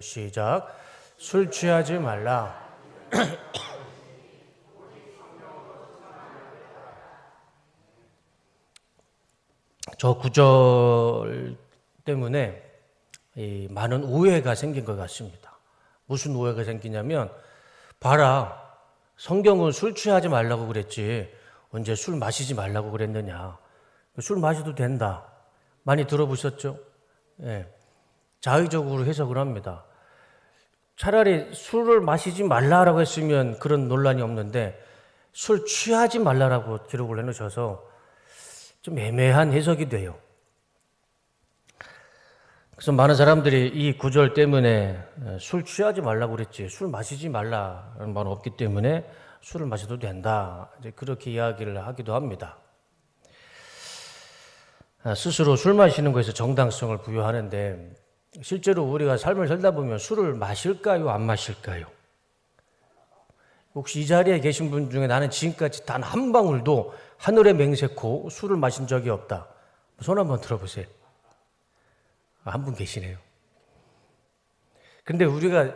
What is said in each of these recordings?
시작. 술 취하지 말라. 저 구절 때문에 많은 오해가 생긴 것 같습니다. 무슨 오해가 생기냐면, 봐라, 성경은 술 취하지 말라고 그랬지 언제 술 마시지 말라고 그랬느냐. 술 마셔도 된다. 많이 들어보셨죠? 예. 자의적으로 해석을 합니다. 차라리 술을 마시지 말라라고 했으면 그런 논란이 없는데, 술 취하지 말라라고 기록을 해놓으셔서 좀 애매한 해석이 돼요. 그래서 많은 사람들이 이 구절 때문에 술 취하지 말라고 그랬지 술 마시지 말라는 말은 없기 때문에 술을 마셔도 된다, 이제 그렇게 이야기를 하기도 합니다. 스스로 술 마시는 것에서 정당성을 부여하는데, 실제로 우리가 삶을 살다 보면 술을 마실까요, 안 마실까요? 혹시 이 자리에 계신 분 중에 나는 지금까지 단 한 방울도 하늘에 맹세코 술을 마신 적이 없다, 손 한번 들어보세요. 한 분 계시네요. 근데 우리가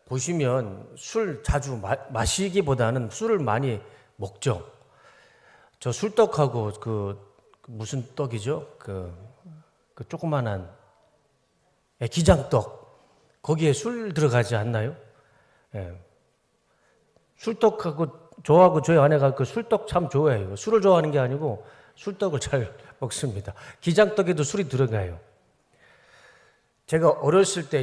보시면 술 자주 마시기보다는 술을 많이 먹죠. 저 술떡하고 무슨 떡이죠? 그 조그만한 기장떡, 거기에 술 들어가지 않나요? 예. 술떡하고 저하고 저희 아내가 그 술떡 참 좋아해요. 술을 좋아하는 게 아니고 술떡을 잘 먹습니다. 기장떡에도 술이 들어가요. 제가 어렸을 때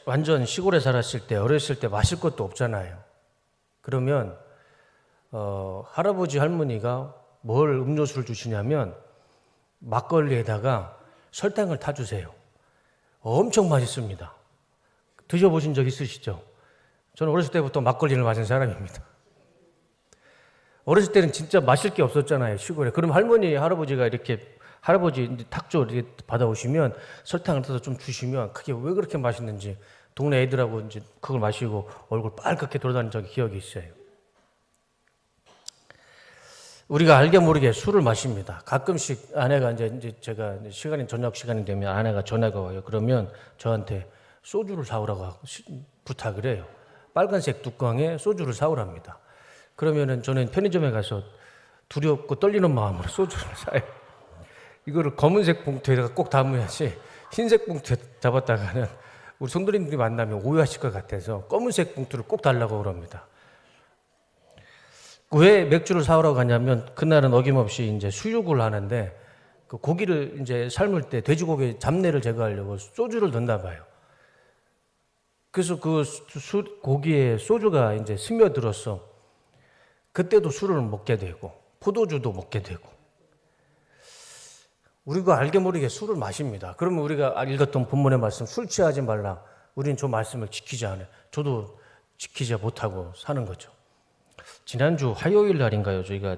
완전 시골에 살았을 때, 어렸을 때 마실 것도 없잖아요. 그러면 할아버지 할머니가 뭘 음료수를 주시냐면 막걸리에다가 설탕을 타주세요. 엄청 맛있습니다. 드셔보신 적 있으시죠? 저는 어렸을 때부터 막걸리를 마신 사람입니다. 어렸을 때는 진짜 마실 게 없었잖아요, 시골에. 그럼 할아버지가 이렇게 탁조 이렇게 받아오시면 설탕을 타서 좀 주시면 그게 왜 그렇게 맛있는지 동네 애들하고 이제 그걸 마시고 얼굴 빨갛게 돌아다닌 적이 기억이 있어요. 우리가 알게 모르게 술을 마십니다. 가끔씩 아내가 이제 제가 저녁 시간이 되면 아내가 전화가 와요. 그러면 저한테 소주를 사오라고 부탁을 해요. 빨간색 뚜껑에 소주를 사오랍니다. 그러면은 저는 편의점에 가서 두렵고 떨리는 마음으로 소주를 사요. 이거를 검은색 봉투에다가 꼭 담아야지, 흰색 봉투에 잡았다가는 우리 성도님들이 만나면 오해하실 것 같아서 검은색 봉투를 꼭 달라고 그럽니다. 왜 맥주를 사오라고 하냐면, 그날은 어김없이 이제 수육을 하는데 그 고기를 이제 삶을 때 돼지고기 잡내를 제거하려고 소주를 넣나 봐요. 그래서 그 고기에 소주가 이제 스며들어서 그때도 술을 먹게 되고 포도주도 먹게 되고, 우리가 알게 모르게 술을 마십니다. 그러면 우리가 읽었던 본문의 말씀, 술 취하지 말라, 우리는 저 말씀을 지키지 않아요. 저도 지키지 못하고 사는 거죠. 지난주 화요일 날인가요? 저희가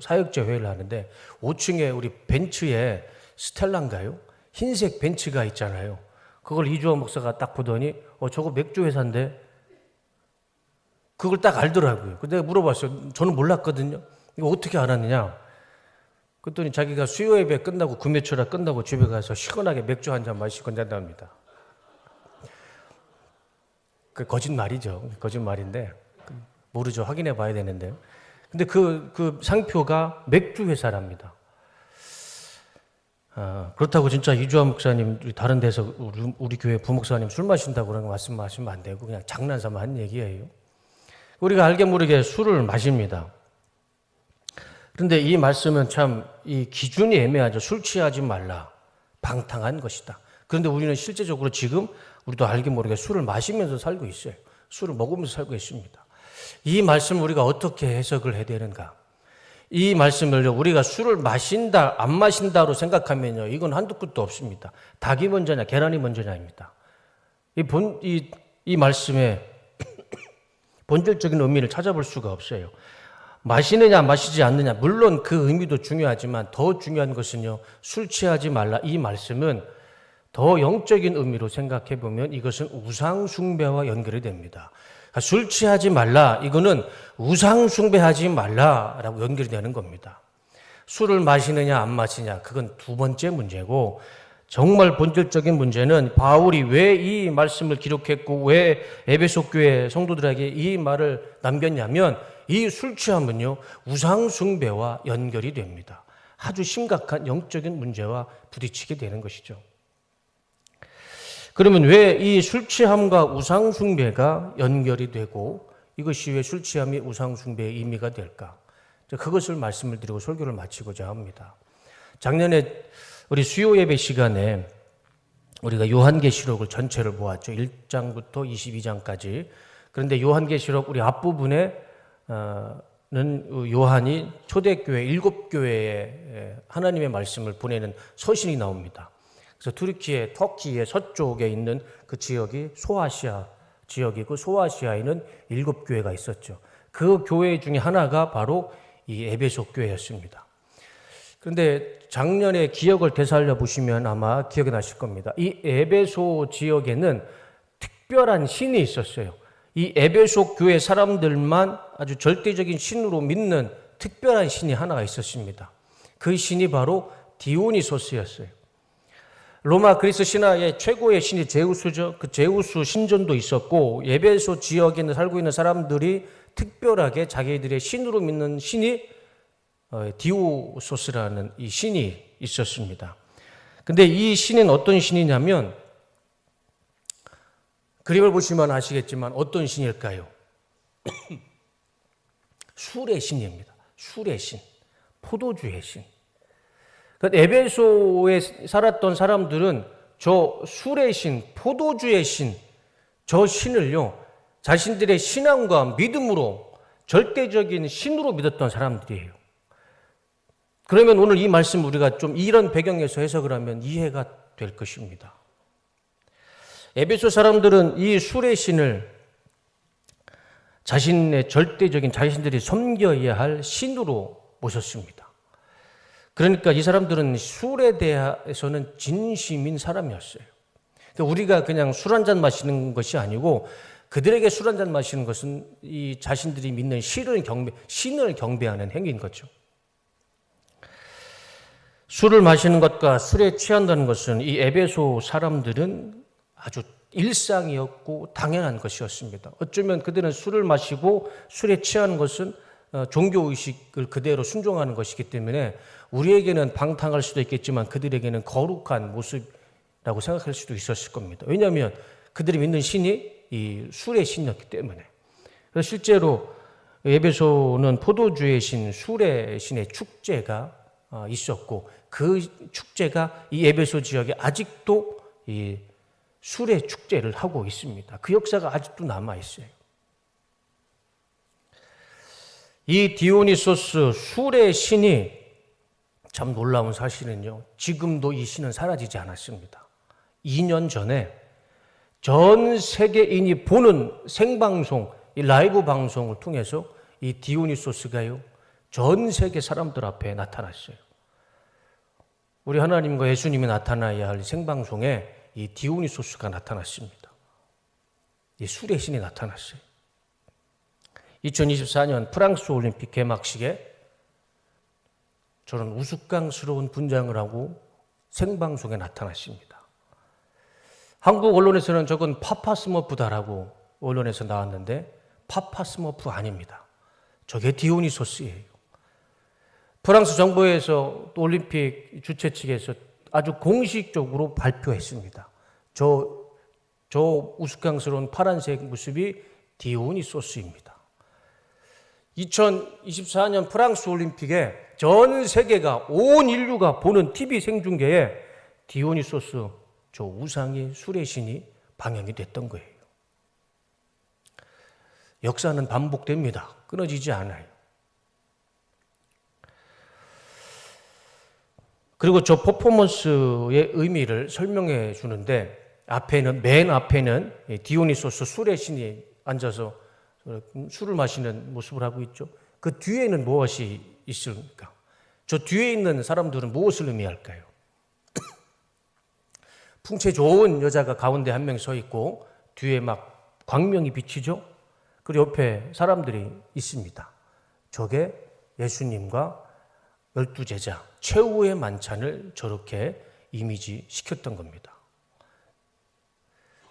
사역제 회의를 하는데 5층에 우리 벤츠에 스텔라인가요? 흰색 벤츠가 있잖아요. 그걸 이주원 목사가 딱 보더니 저거 맥주 회사인데, 그걸 딱 알더라고요. 근데 내가 물어봤어요. 저는 몰랐거든요. 이거 어떻게 알았느냐? 그랬더니 자기가 수요 예배 끝나고 금요초라 끝나고 집에 가서 시원하게 맥주 한 잔 마시고 간답니다. 그 거짓말이죠. 거짓말인데 모르죠. 확인해 봐야 되는데. 근데 그 상표가 맥주 회사랍니다. 그렇다고 진짜 이주환 목사님 다른 데서 우리 교회 부목사님 술 마신다고 그런 거 말씀하시면 안 되고, 그냥 장난삼아 한 얘기예요. 우리가 알게 모르게 술을 마십니다. 그런데 이 말씀은 참 이 기준이 애매하죠. 술 취하지 말라, 방탕한 것이다. 그런데 우리는 실제적으로 지금 우리도 알게 모르게 술을 마시면서 살고 있어요. 술을 먹으면서 살고 있습니다. 이 말씀을 우리가 어떻게 해석을 해야 되는가? 이 말씀을 우리가 술을 마신다, 안 마신다로 생각하면요, 이건 한두 끝도 없습니다. 닭이 먼저냐, 계란이 먼저냐입니다. 이 말씀의 본질적인 의미를 찾아볼 수가 없어요. 마시느냐 마시지 않느냐, 물론 그 의미도 중요하지만 더 중요한 것은요, 술 취하지 말라, 이 말씀은 더 영적인 의미로 생각해 보면 이것은 우상 숭배와 연결이 됩니다. 술 취하지 말라, 이거는 우상 숭배하지 말라라고 연결이 되는 겁니다. 술을 마시느냐 안 마시냐, 그건 두 번째 문제고, 정말 본질적인 문제는 바울이 왜 이 말씀을 기록했고 왜 에베소 교회 성도들에게 이 말을 남겼냐면 이 술 취함은요 우상 숭배와 연결이 됩니다. 아주 심각한 영적인 문제와 부딪히게 되는 것이죠. 그러면 왜 이 술 취함과 우상 숭배가 연결이 되고 이것이 왜 술 취함이 우상 숭배의 의미가 될까? 그것을 말씀을 드리고 설교를 마치고자 합니다. 작년에 우리 수요 예배 시간에 우리가 요한계시록을 전체를 보았죠. 1장부터 22장까지. 그런데 요한계시록 우리 앞부분에 는 요한이 초대교회 7교회에 하나님의 말씀을 보내는 서신이 나옵니다. 그래서 터키의 서쪽에 있는 그 지역이 소아시아 지역이고 소아시아에는 7교회가 있었죠. 그 교회 중에 하나가 바로 이 에베소 교회였습니다. 그런데 작년에 기억을 되살려 보시면 아마 기억이 나실 겁니다. 이 에베소 지역에는 특별한 신이 있었어요. 이 에베소 교회 사람들만 아주 절대적인 신으로 믿는 특별한 신이 하나가 있었습니다. 그 신이 바로 디오니소스였어요. 로마 그리스 신화의 최고의 신이 제우스죠. 그 제우스 신전도 있었고 에베소 지역에 살고 있는 사람들이 특별하게 자기들의 신으로 믿는 신이 디오소스라는 이 신이 있었습니다. 근데 이 신은 어떤 신이냐면 그림을 보시면 아시겠지만 어떤 신일까요? 술의 신입니다. 술의 신, 포도주의 신. 에베소에 살았던 사람들은 저 술의 신, 포도주의 신, 저 신을요 자신들의 신앙과 믿음으로 절대적인 신으로 믿었던 사람들이에요. 그러면 오늘 이 말씀 우리가 좀 이런 배경에서 해석을 하면 이해가 될 것입니다. 에베소 사람들은 이 술의 신을 자신의 절대적인 자신들이 섬겨야 할 신으로 모셨습니다. 그러니까 이 사람들은 술에 대해서는 진심인 사람이었어요. 그러니까 우리가 그냥 술 한잔 마시는 것이 아니고 그들에게 술 한잔 마시는 것은 이 자신들이 믿는 신을 경배하는 행위인 거죠. 술을 마시는 것과 술에 취한다는 것은 이 에베소 사람들은 아주 일상이었고 당연한 것이었습니다. 어쩌면 그들은 술을 마시고 술에 취하는 것은 종교의식을 그대로 순종하는 것이기 때문에 우리에게는 방탕할 수도 있겠지만 그들에게는 거룩한 모습이라고 생각할 수도 있었을 겁니다. 왜냐하면 그들이 믿는 신이 이 술의 신이었기 때문에. 그래서 실제로 에베소는 포도주의 신, 술의 신의 축제가 있었고 그 축제가 이 에베소 지역에 아직도 이 술의 축제를 하고 있습니다. 그 역사가 아직도 남아있어요. 이 디오니소스 술의 신이 참 놀라운 사실은요. 지금도 이 신은 사라지지 않았습니다. 2년 전에 전 세계인이 보는 생방송, 이 라이브 방송을 통해서 이 디오니소스가요. 전 세계 사람들 앞에 나타났어요. 우리 하나님과 예수님이 나타나야 할 생방송에 이 디오니소스가 나타났습니다. 이 술의 신이 나타났어요. 2024년 프랑스 올림픽 개막식에 저는 우스꽝스러운 분장을 하고 생방송에 나타났습니다. 한국 언론에서는 저건 파파스머프다라고 언론에서 나왔는데 파파스머프 아닙니다. 저게 디오니소스예요. 프랑스 정부에서 또 올림픽 주최 측에서 아주 공식적으로 발표했습니다. 저 우스꽝스러운 파란색 모습이 디오니소스입니다. 2024년 프랑스 올림픽에 전 세계가 온 인류가 보는 TV 생중계에 디오니소스 저 우상의 술의 신이 방영이 됐던 거예요. 역사는 반복됩니다. 끊어지지 않아요. 그리고 저 퍼포먼스의 의미를 설명해 주는데 맨 앞에는 디오니소스 술의 신이 앉아서 술을 마시는 모습을 하고 있죠. 그 뒤에는 무엇이 있습니까? 저 뒤에 있는 사람들은 무엇을 의미할까요? 풍채 좋은 여자가 가운데 한 명 서 있고 뒤에 막 광명이 비치죠. 그리고 옆에 사람들이 있습니다. 저게 예수님과 12제자 최후의 만찬을 저렇게 이미지 시켰던 겁니다.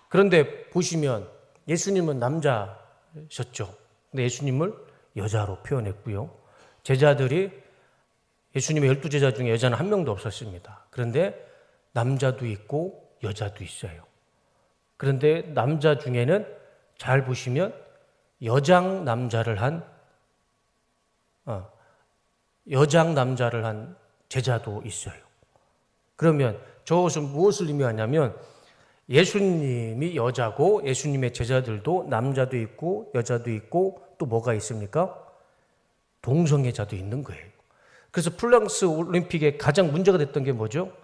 그런데 보시면 예수님은 남자셨죠. 근데 예수님을 여자로 표현했고요. 제자들이 예수님의 12제자 중에 여자는 한 명도 없었습니다. 그런데 남자도 있고 여자도 있어요. 그런데 남자 중에는 잘 보시면 여장 남자를 한 제자도 있어요. 그러면 저것은 무엇을 의미하냐면 예수님이 여자고 예수님의 제자들도 남자도 있고 여자도 있고 또 뭐가 있습니까? 동성애자도 있는 거예요. 그래서 프랑스 올림픽에 가장 문제가 됐던 게 뭐죠?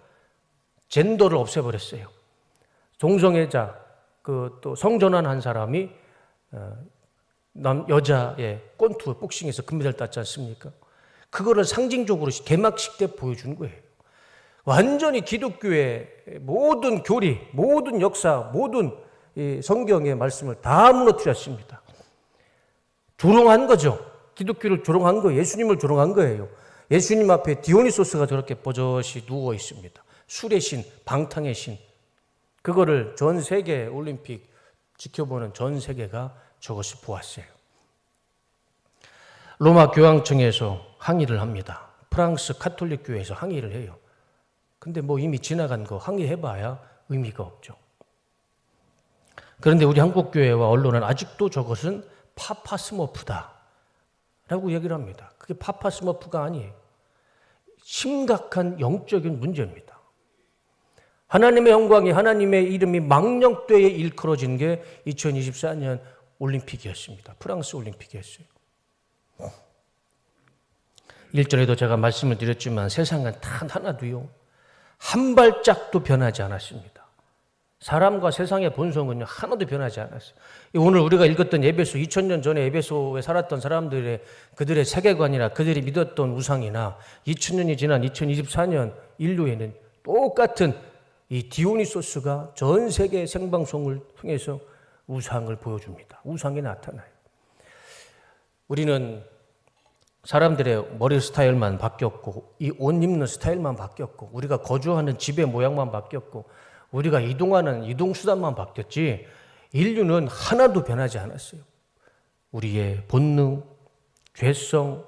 젠더를 없애버렸어요. 동성애자, 또 성전환한 사람이 여자의 권투, 복싱에서 금메달 땄지 않습니까? 그거를 상징적으로 개막식 때 보여준 거예요. 완전히 기독교의 모든 교리, 모든 역사, 모든 성경의 말씀을 다 무너뜨렸습니다. 조롱한 거죠. 기독교를 조롱한 거예요. 예수님을 조롱한 거예요. 예수님 앞에 디오니소스가 저렇게 버젓이 누워 있습니다. 술의 신, 방탕의 신. 그거를 전 세계 올림픽 지켜보는 전 세계가 저것을 보았어요. 로마 교황청에서 항의를 합니다. 프랑스 카톨릭 교회에서 항의를 해요. 근데 뭐 이미 지나간 거 항의해봐야 의미가 없죠. 그런데 우리 한국교회와 언론은 아직도 저것은 파파스머프다 라고 얘기를 합니다. 그게 파파스머프가 아니에요. 심각한 영적인 문제입니다. 하나님의 영광이, 하나님의 이름이 망령되이 일컬어진 게 2024년 올림픽이었습니다. 프랑스 올림픽이었어요. 1절에도 제가 말씀을 드렸지만 세상은 단 하나도요, 한 발짝도 변하지 않았습니다. 사람과 세상의 본성은요, 하나도 변하지 않았어요. 오늘 우리가 읽었던 에베소, 2000년 전에 에베소에 살았던 사람들의 그들의 세계관이나 그들이 믿었던 우상이나 2000년이 지난 2024년 인류에는 똑같은 이 디오니소스가 전 세계 생방송을 통해서 우상을 보여줍니다. 우상이 나타나요. 우리는 사람들의 머리 스타일만 바뀌었고 이 옷 입는 스타일만 바뀌었고 우리가 거주하는 집의 모양만 바뀌었고 우리가 이동하는 이동수단만 바뀌었지 인류는 하나도 변하지 않았어요. 우리의 본능, 죄성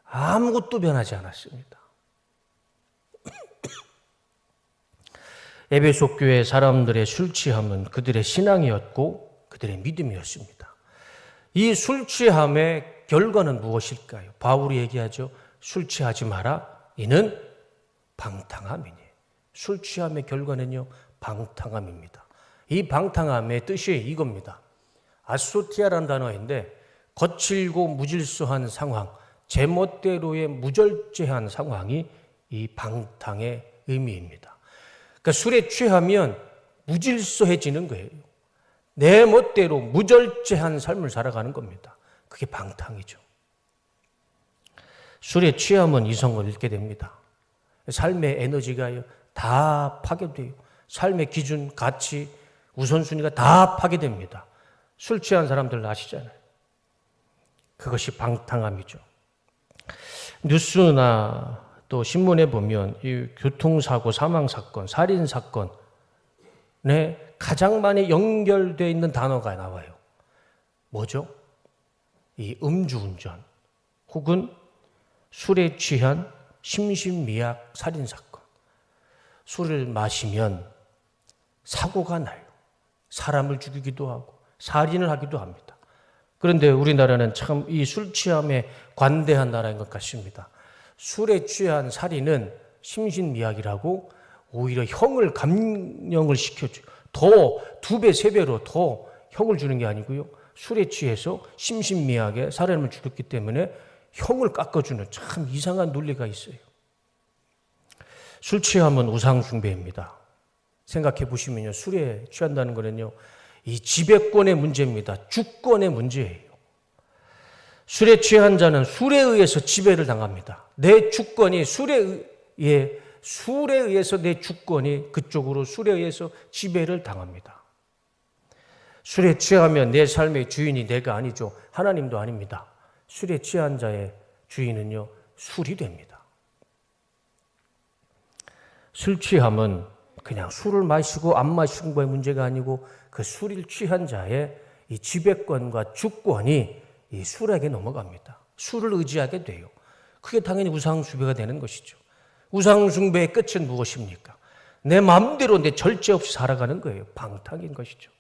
아무것도 변하지 않았습니다. 에베소 교회 사람들의 술 취함은 그들의 신앙이었고 그들의 믿음이었습니다. 이 술 취함의 결과는 무엇일까요? 바울이 얘기하죠. 술 취하지 마라. 이는 방탕함이니. 술 취함의 결과는요, 방탕함입니다. 이 방탕함의 뜻이 이겁니다. 아소티아라는 단어인데 거칠고 무질서한 상황, 제멋대로의 무절제한 상황이 이 방탕의 의미입니다. 그러니까 술에 취하면 무질서해지는 거예요. 내 멋대로 무절제한 삶을 살아가는 겁니다. 그게 방탕이죠. 술에 취하면 이성을 잃게 됩니다. 삶의 에너지가 다 파괴돼요. 삶의 기준, 가치, 우선순위가 다 파괴됩니다. 술 취한 사람들 아시잖아요. 그것이 방탕함이죠. 뉴스나 또 신문에 보면 이 교통사고, 사망사건, 살인사건에 가장 많이 연결되어 있는 단어가 나와요. 뭐죠? 이 음주운전 혹은 술에 취한 심신미약 살인사건. 술을 마시면 사고가 나요. 사람을 죽이기도 하고 살인을 하기도 합니다. 그런데 우리나라는 참 이 술 취함에 관대한 나라인 것 같습니다. 술에 취한 살인은 심신미약이라고 오히려 형을 감형을 시켜줘요. 더 2배, 3배로 더 형을 주는 게 아니고요. 술에 취해서 심신미약에 사람을 죽였기 때문에 형을 깎아주는 참 이상한 논리가 있어요. 술 취함은 우상숭배입니다. 생각해 보시면요. 술에 취한다는 거는요. 이 지배권의 문제입니다. 주권의 문제예요. 술에 취한 자는 술에 의해서 지배를 당합니다. 내 주권이 술에 의해서 내 주권이 그쪽으로 술에 의해서 지배를 당합니다. 술에 취하면 내 삶의 주인이 내가 아니죠. 하나님도 아닙니다. 술에 취한 자의 주인은요, 술이 됩니다. 술 취함은 그냥 술을 마시고 안 마시는 거의 문제가 아니고 그 술을 취한 자의 이 지배권과 주권이 이 술에게 넘어갑니다. 술을 의지하게 돼요. 그게 당연히 우상숭배가 되는 것이죠. 우상숭배의 끝은 무엇입니까? 내 마음대로 내 절제 없이 살아가는 거예요. 방탕인 것이죠.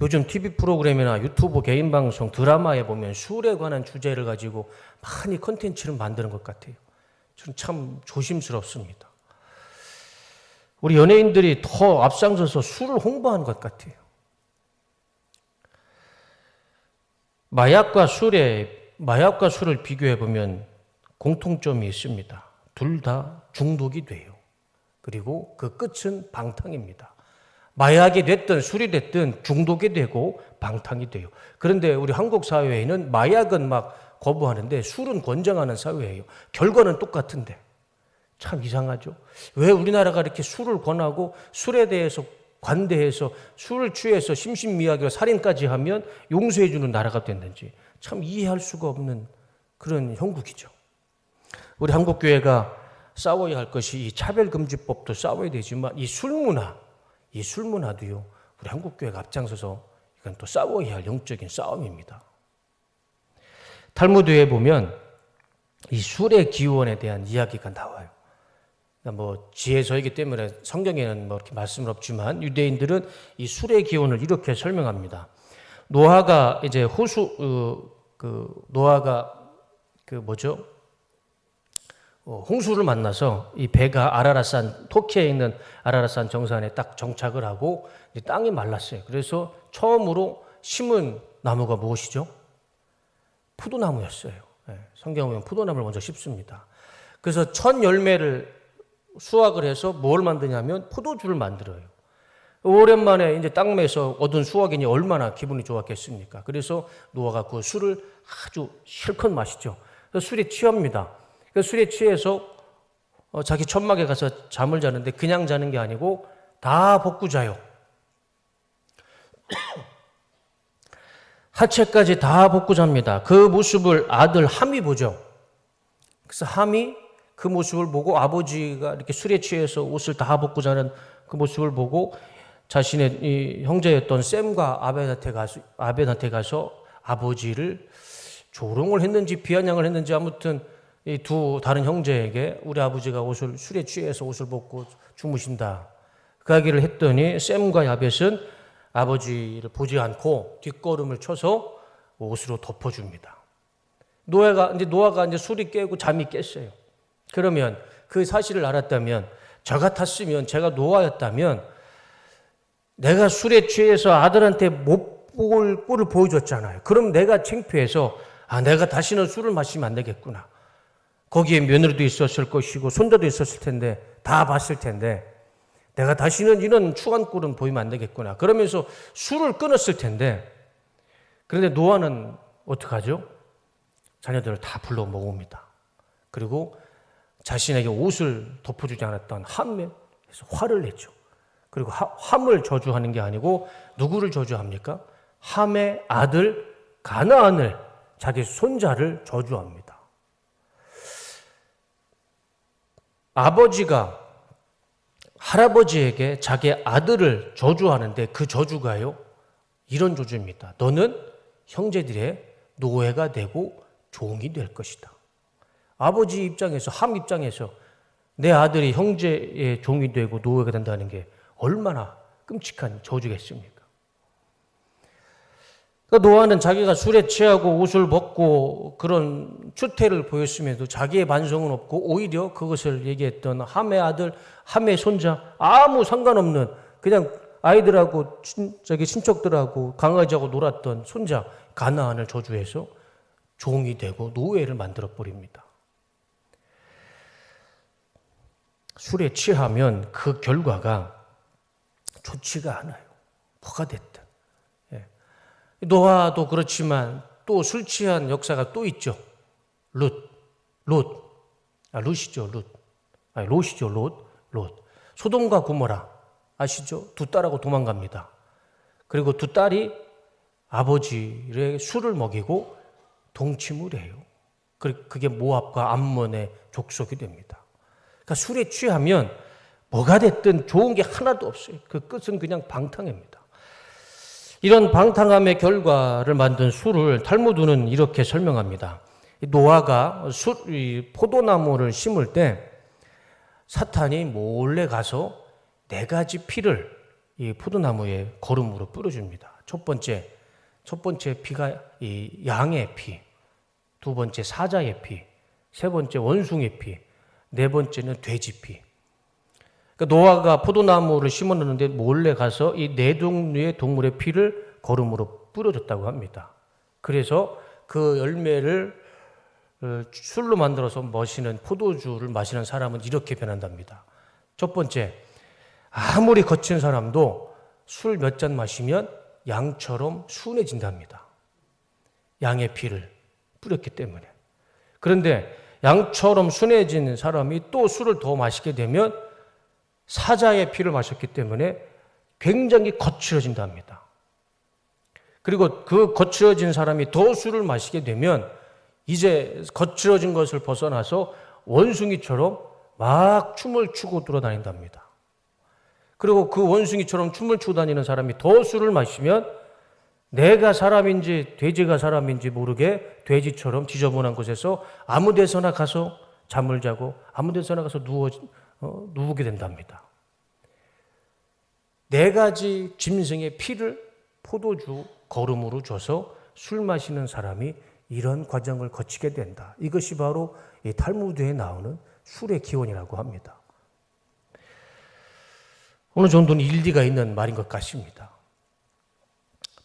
요즘 TV 프로그램이나 유튜브 개인 방송, 드라마에 보면 술에 관한 주제를 가지고 많이 콘텐츠를 만드는 것 같아요. 저는 참 조심스럽습니다. 우리 연예인들이 더 앞장서서 술을 홍보하는 것 같아요. 마약과 술을 비교해 보면 공통점이 있습니다. 둘 다 중독이 돼요. 그리고 그 끝은 방탕입니다. 마약이 됐든 술이 됐든 중독이 되고 방탕이 돼요. 그런데 우리 한국 사회에는 마약은 막 거부하는데 술은 권장하는 사회예요. 결과는 똑같은데. 참 이상하죠. 왜 우리나라가 이렇게 술을 권하고 술에 대해서 관대해서 술을 취해서 심신미약으로 살인까지 하면 용서해 주는 나라가 됐는지 참 이해할 수가 없는 그런 형국이죠. 우리 한국 교회가 싸워야 할 것이 이 차별금지법도 싸워야 되지만 이 술문화도요. 우리 한국 교회가 앞장서서 이건 또 싸워야 할 영적인 싸움입니다. 탈무드에 보면 이 술의 기원에 대한 이야기가 나와요. 뭐 지혜서이기 때문에 성경에는 뭐 이렇게 말씀은 없지만 유대인들은 이 술의 기원을 이렇게 설명합니다. 노아가 이제 홍수를 만나서 이 배가 아라랏산 터키에 있는 아라랏산 정상에 딱 정착을 하고 땅이 말랐어요. 그래서 처음으로 심은 나무가 무엇이죠? 포도나무였어요. 성경에 보면 포도나무를 먼저 심습니다. 그래서 첫 열매를 수확을 해서 뭘 만드냐면 포도주를 만들어요. 오랜만에 이제 땅에서 얻은 수확이니 얼마나 기분이 좋았겠습니까? 그래서 노아가 그 술을 아주 실컷 마시죠. 그래서 술에 취합니다. 그래서 술에 취해서 자기 천막에 가서 잠을 자는데 그냥 자는 게 아니고 다 벗고 자요. 하체까지 다 벗고 잡니다. 그 모습을 아들 함이 보죠. 그래서 함이 그 모습을 보고 아버지가 이렇게 술에 취해서 옷을 다 벗고 자는 그 모습을 보고 자신의 이 형제였던 셈과 아벤한테 가서 아버지를 조롱을 했는지 비아냥을 했는지 아무튼 이 두 다른 형제에게 우리 아버지가 술에 취해서 옷을 벗고 주무신다. 그 이야기를 했더니 셈과 야벳은 아버지를 보지 않고 뒷걸음을 쳐서 옷으로 덮어줍니다. 노아가 이제 술이 깨고 잠이 깼어요. 그러면 그 사실을 알았다면 저 같았으면 제가 노아였다면 내가 술에 취해서 아들한테 못 볼 꼴을 보여줬잖아요. 그럼 내가 창피해서 내가 다시는 술을 마시면 안 되겠구나. 거기에 며느리도 있었을 것이고 손자도 있었을 텐데 다 봤을 텐데 내가 다시는 이런 추한 꼴은 보이면 안 되겠구나. 그러면서 술을 끊었을 텐데 그런데 노아는 어떡하죠? 자녀들을 다 불러 모읍니다. 그리고 자신에게 옷을 덮어주지 않았던 함에서 화를 냈죠. 그리고 함을 저주하는 게 아니고 누구를 저주합니까? 함의 아들 가나안을 자기 손자를 저주합니다. 아버지가 할아버지에게 자기 아들을 저주하는데 그 저주가요 이런 저주입니다. 너는 형제들의 노예가 되고 종이 될 것이다. 아버지 입장에서 함 입장에서 내 아들이 형제의 종이 되고 노예가 된다는 게 얼마나 끔찍한 저주겠습니까? 그러니까 노아는 자기가 술에 취하고 옷을 벗고 그런 추태를 보였음에도 자기의 반성은 없고 오히려 그것을 얘기했던 함의 아들, 함의 손자 아무 상관없는 그냥 아이들하고 친척들하고 강아지하고 놀았던 손자 가나안을 저주해서 종이 되고 노예를 만들어 버립니다. 술에 취하면 그 결과가 좋지가 않아요. 뭐가 됐든. 노아도 그렇지만 또 술 취한 역사가 또 있죠. 롯이죠. 소돔과 고모라 아시죠? 두 딸하고 도망갑니다. 그리고 두 딸이 아버지의 술을 먹이고 동침을 해요. 그게 모압과 암몬의 족속이 됩니다. 그러니까 술에 취하면 뭐가 됐든 좋은 게 하나도 없어요. 그 끝은 그냥 방탕입니다. 이런 방탕함의 결과를 만든 술을 탈무드는 이렇게 설명합니다. 노아가 포도나무를 심을 때 사탄이 몰래 가서 4가지 피를 이 포도나무에 거름으로 뿌려줍니다. 첫 번째 피가 이 양의 피, 두 번째 사자의 피, 세 번째 원숭이 피, 네 번째는 돼지 피. 그러니까 노아가 포도나무를 심어놓는데 몰래 가서 이 4종류의 동물의 피를 거름으로 뿌려줬다고 합니다. 그래서 그 열매를 술로 만들어서 마시는 포도주를 마시는 사람은 이렇게 변한답니다. 첫 번째, 아무리 거친 사람도 술 몇 잔 마시면 양처럼 순해진답니다. 양의 피를 뿌렸기 때문에. 그런데 양처럼 순해진 사람이 또 술을 더 마시게 되면 사자의 피를 마셨기 때문에 굉장히 거칠어진답니다. 그리고 그 거칠어진 사람이 더 술을 마시게 되면 이제 거칠어진 것을 벗어나서 원숭이처럼 막 춤을 추고 돌아다닌답니다. 그리고 그 원숭이처럼 춤을 추고 다니는 사람이 더 술을 마시면 내가 사람인지 돼지가 사람인지 모르게 돼지처럼 지저분한 곳에서 아무 데서나 가서 잠을 자고 아무 데서나 가서 누우게 된답니다. 4가지 짐승의 피를 포도주 거름으로 줘서 술 마시는 사람이 이런 과정을 거치게 된다. 이것이 바로 이 탈무드에 나오는 술의 기원이라고 합니다. 어느 정도는 일리가 있는 말인 것 같습니다.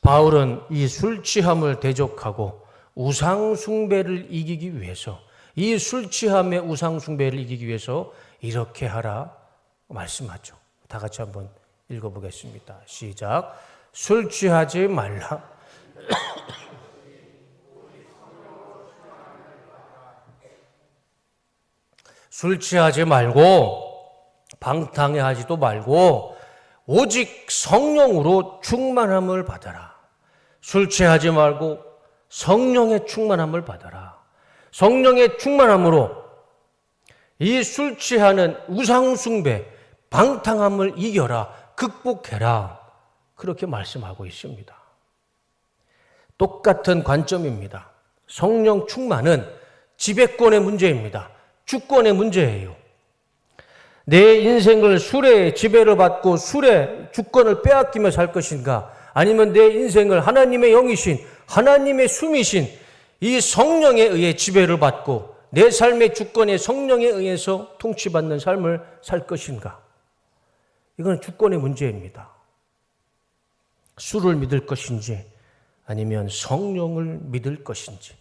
바울은 이 술 취함을 대적하고 우상 숭배를 이기기 위해서, 이 술 취함의 우상 숭배를 이기기 위해서 이렇게 하라 말씀하죠. 다 같이 한번 읽어보겠습니다. 시작. 술 취하지 말라. 술 취하지 말고 방탕해 하지도 말고 오직 성령으로 충만함을 받아라. 술 취하지 말고 성령의 충만함을 받아라. 성령의 충만함으로 이 술 취하는 우상숭배, 방탕함을 이겨라, 극복해라. 그렇게 말씀하고 있습니다. 똑같은 관점입니다. 성령 충만은 지배권의 문제입니다. 주권의 문제예요. 내 인생을 술의 지배를 받고 술의 주권을 빼앗기며 살 것인가? 아니면 내 인생을 하나님의 영이신, 하나님의 숨이신 이 성령에 의해 지배를 받고 내 삶의 주권에 성령에 의해서 통치받는 삶을 살 것인가? 이건 주권의 문제입니다. 술을 믿을 것인지 아니면 성령을 믿을 것인지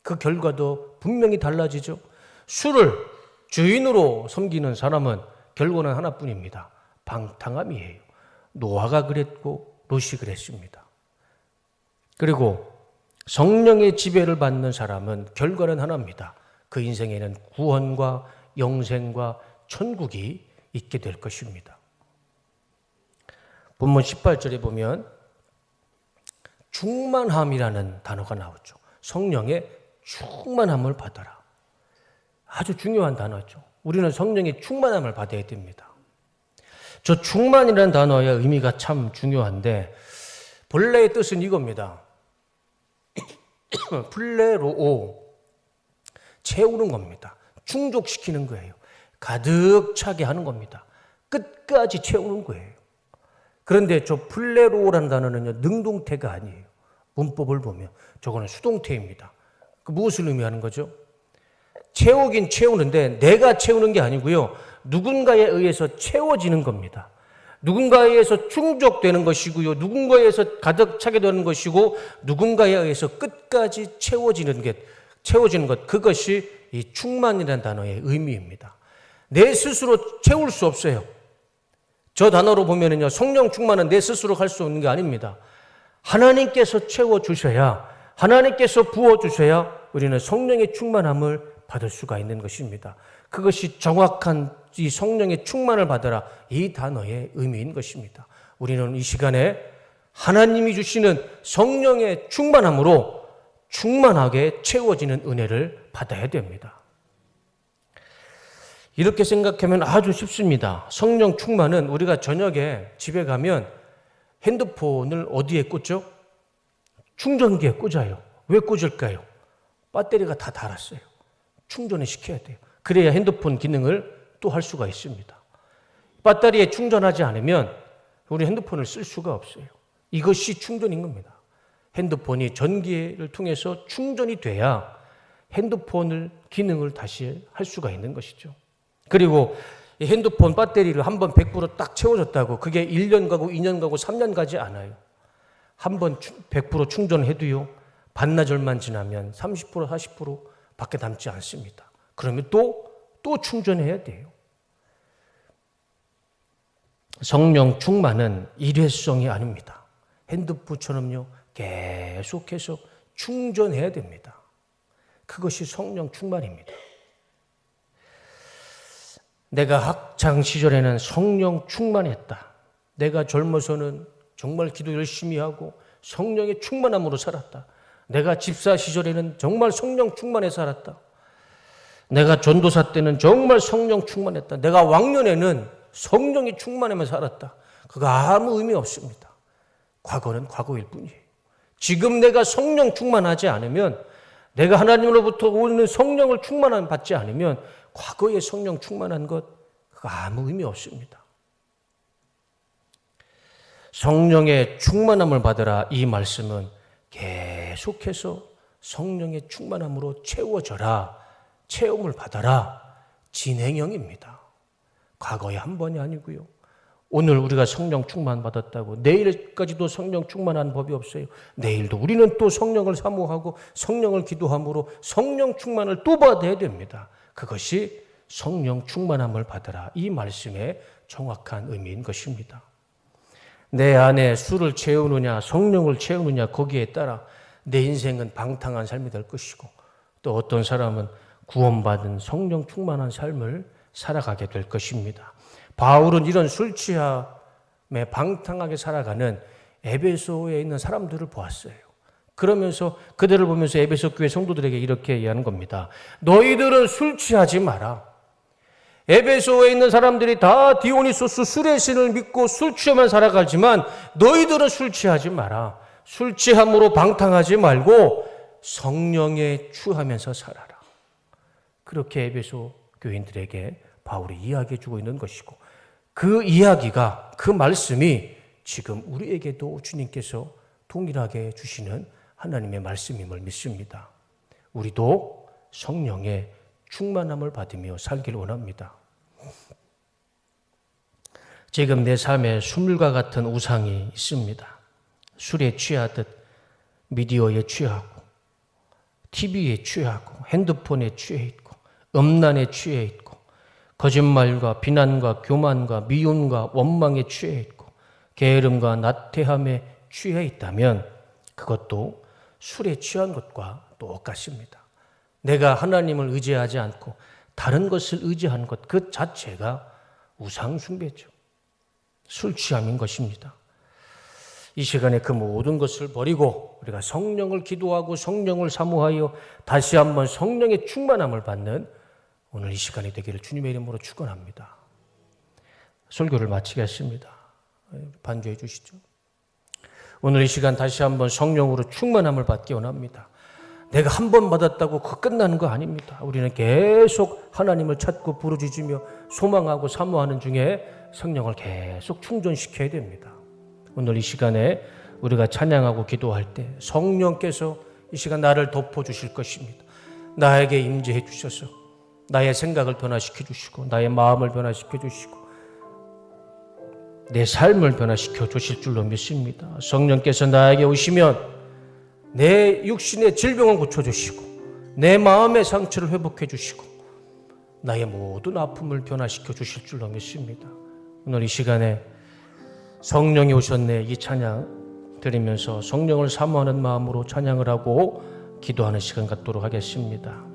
그 결과도 분명히 달라지죠. 술을 주인으로 섬기는 사람은 결과는 하나뿐입니다. 방탕함이에요. 노아가 그랬고 롯이 그랬습니다. 그리고 성령의 지배를 받는 사람은 결과는 하나입니다. 그 인생에는 구원과 영생과 천국이 있게 될 것입니다. 본문 18절에 보면 충만함이라는 단어가 나오죠. 성령의 충만함을 받아라. 아주 중요한 단어죠. 우리는 성령의 충만함을 받아야 됩니다. 저 충만이라는 단어의 의미가 참 중요한데 본래의 뜻은 이겁니다. 플레로오, 채우는 겁니다. 충족시키는 거예요. 가득 차게 하는 겁니다. 끝까지 채우는 거예요. 그런데 저 플레로오라는 단어는요, 능동태가 아니에요. 문법을 보면 저거는 수동태입니다. 그 무엇을 의미하는 거죠? 채우긴 채우는데 내가 채우는 게 아니고요. 누군가에 의해서 채워지는 겁니다. 누군가에 의해서 충족되는 것이고요. 누군가에 의해서 가득 차게 되는 것이고 누군가에 의해서 끝까지 채워지는 것, 그것이 이 충만이라는 단어의 의미입니다. 내 스스로 채울 수 없어요. 저 단어로 보면은요, 성령 충만은 내 스스로 할 수 없는 게 아닙니다. 하나님께서 채워주셔야, 하나님께서 부어주셔야 우리는 성령의 충만함을 받을 수가 있는 것입니다. 그것이 정확한 이 성령의 충만을 받아라, 이 단어의 의미인 것입니다. 우리는 이 시간에 하나님이 주시는 성령의 충만함으로 충만하게 채워지는 은혜를 받아야 됩니다. 이렇게 생각하면 아주 쉽습니다. 성령 충만은 우리가 저녁에 집에 가면 핸드폰을 어디에 꽂죠? 충전기에 꽂아요. 왜 꽂을까요? 배터리가 다 닳았어요. 충전을 시켜야 돼요. 그래야 핸드폰 기능을 또 할 수가 있습니다. 배터리에 충전하지 않으면 우리 핸드폰을 쓸 수가 없어요. 이것이 충전인 겁니다. 핸드폰이 전기를 통해서 충전이 돼야 핸드폰을 기능을 다시 할 수가 있는 것이죠. 그리고 이 핸드폰 배터리를 한번 100% 채워졌다고 그게 1년 가고 2년 가고 3년 가지 않아요. 한번 100% 충전해도요. 반나절만 지나면 30% 40%밖에 남지 않습니다. 그러면 또 충전해야 돼요. 성령 충만은 일회성이 아닙니다. 핸드폰처럼요. 계속해서 충전해야 됩니다. 그것이 성령 충만입니다. 내가 학창 시절에는 성령 충만했다. 내가 젊어서는 정말 기도 열심히 하고 성령의 충만함으로 살았다. 내가 집사 시절에는 정말 성령 충만해 살았다. 내가 전도사 때는 정말 성령 충만했다. 내가 왕년에는 성령이 충만하며 살았다. 그거 아무 의미 없습니다. 과거는 과거일 뿐이에요. 지금 내가 성령 충만하지 않으면, 내가 하나님으로부터 오는 성령을 충만함 받지 않으면 과거의 성령 충만한 것 그거 아무 의미 없습니다. 성령의 충만함을 받으라, 이 말씀은 계속해서 성령의 충만함으로 채워져라, 체험을 받아라, 진행형입니다. 과거에 한 번이 아니고요. 오늘 우리가 성령 충만 받았다고 내일까지도 성령 충만한 법이 없어요. 내일도 우리는 또 성령을 사모하고 성령을 기도함으로 성령 충만을 또 받아야 됩니다. 그것이 성령 충만함을 받아라, 이 말씀의 정확한 의미인 것입니다. 내 안에 술을 채우느냐 성령을 채우느냐 거기에 따라 내 인생은 방탕한 삶이 될 것이고, 또 어떤 사람은 구원받은 성령 충만한 삶을 살아가게 될 것입니다. 바울은 이런 술 취함에 방탕하게 살아가는 에베소에 있는 사람들을 보았어요. 그러면서 그들을 보면서 에베소 교회 성도들에게 이렇게 얘기하는 겁니다. 너희들은 술 취하지 마라. 에베소에 있는 사람들이 다 디오니소스 술의 신을 믿고 술 취하면 살아가지만 너희들은 술 취하지 마라. 술 취함으로 방탕하지 말고 성령에 취하면서 살아라. 그렇게 에베소 교인들에게 바울이 이야기해 주고 있는 것이고, 그 이야기가, 그 말씀이 지금 우리에게도 주님께서 동일하게 주시는 하나님의 말씀임을 믿습니다. 우리도 성령의 충만함을 받으며 살길 원합니다. 지금 내 삶에 술과 같은 우상이 있습니다. 술에 취하듯 미디어에 취하고 TV에 취하고 핸드폰에 취해 있고 음란에 취해 있고 거짓말과 비난과 교만과 미움과 원망에 취해 있고 게으름과 나태함에 취해 있다면 그것도 술에 취한 것과 똑같습니다. 내가 하나님을 의지하지 않고 다른 것을 의지하는 것 그 자체가 우상 숭배죠. 술 취함인 것입니다. 이 시간에 그 모든 것을 버리고 우리가 성령을 기도하고 성령을 사모하여 다시 한번 성령의 충만함을 받는 오늘 이 시간이 되기를 주님의 이름으로 축원합니다. 설교를 마치겠습니다. 반주해 주시죠. 오늘 이 시간 다시 한번 성령으로 충만함을 받기 원합니다. 내가 한 번 받았다고 그거 끝나는 거 아닙니다. 우리는 계속 하나님을 찾고 부르짖으며 소망하고 사모하는 중에 성령을 계속 충전시켜야 됩니다. 오늘 이 시간에 우리가 찬양하고 기도할 때 성령께서 이 시간 나를 덮어주실 것입니다. 나에게 임재해 주셔서 나의 생각을 변화시켜 주시고 나의 마음을 변화시켜 주시고 내 삶을 변화시켜 주실 줄로 믿습니다. 성령께서 나에게 오시면 내 육신의 질병을 고쳐주시고 내 마음의 상처를 회복해 주시고 나의 모든 아픔을 변화시켜 주실 줄로 믿습니다. 오늘 이 시간에 성령이 오셨네 이 찬양 드리면서 성령을 사모하는 마음으로 찬양을 하고 기도하는 시간 갖도록 하겠습니다.